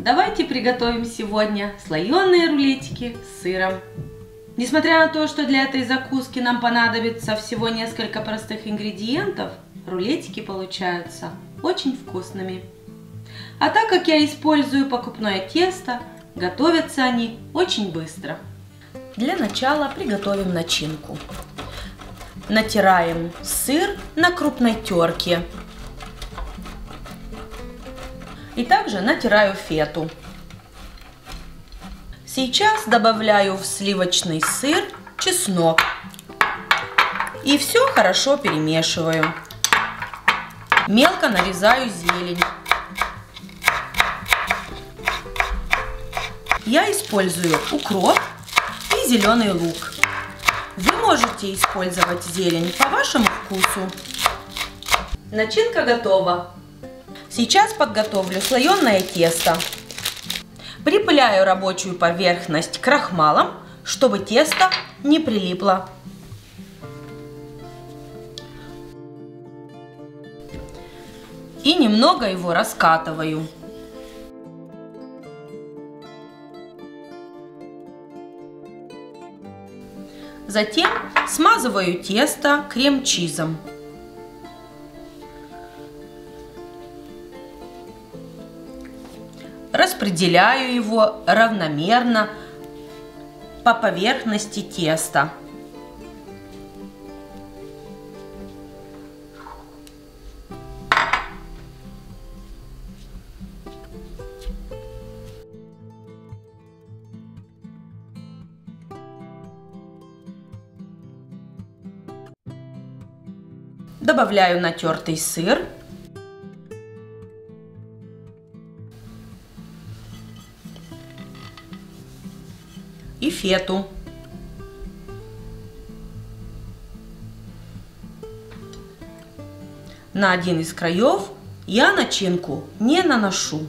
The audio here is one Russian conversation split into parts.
Давайте приготовим сегодня слоеные рулетики с сыром. Несмотря на то, что для этой закуски нам понадобится всего несколько простых ингредиентов, рулетики получаются очень вкусными. А так как я использую покупное тесто, готовятся они очень быстро. Для начала приготовим начинку. Натираем сыр на крупной терке. И также натираю фету. Сейчас добавляю в сливочный сыр чеснок. И все хорошо перемешиваю. Мелко нарезаю зелень. Я использую укроп и зеленый лук. Вы можете использовать зелень по вашему вкусу. Начинка готова. Сейчас подготовлю слоеное тесто. Припыляю рабочую поверхность крахмалом, чтобы тесто не прилипло. И немного его раскатываю. Затем смазываю тесто крем-чизом. Распределяю его равномерно по поверхности теста. Добавляю натертый сыр. И фету. На один из краев я начинку не наношу.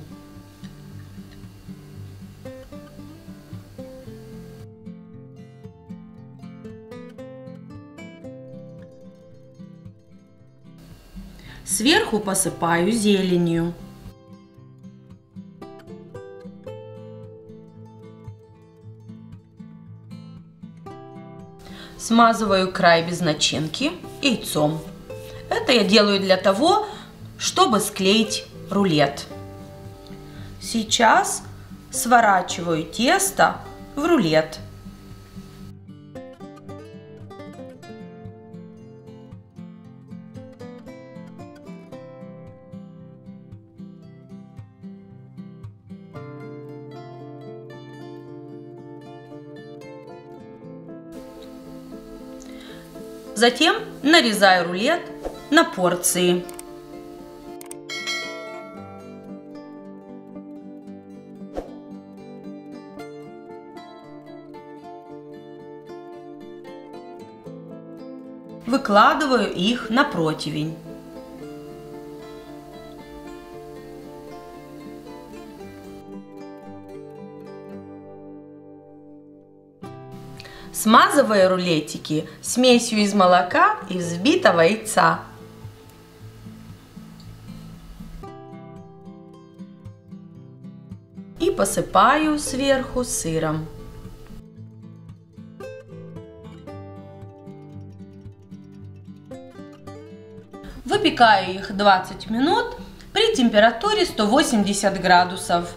Сверху посыпаю зеленью. Смазываю край без начинки яйцом. Это я делаю для того, чтобы склеить рулет. Сейчас сворачиваю тесто в рулет. Затем нарезаю рулет на порции. Выкладываю их на противень. Смазываю рулетики смесью из молока и взбитого яйца. И посыпаю сверху сыром. Выпекаю их 20 минут при температуре 180 градусов.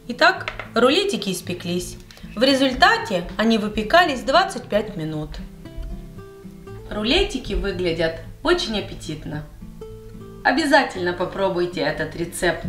Итак, рулетики испеклись. В результате они выпекались 25 минут. Рулетики выглядят очень аппетитно. Обязательно попробуйте этот рецепт.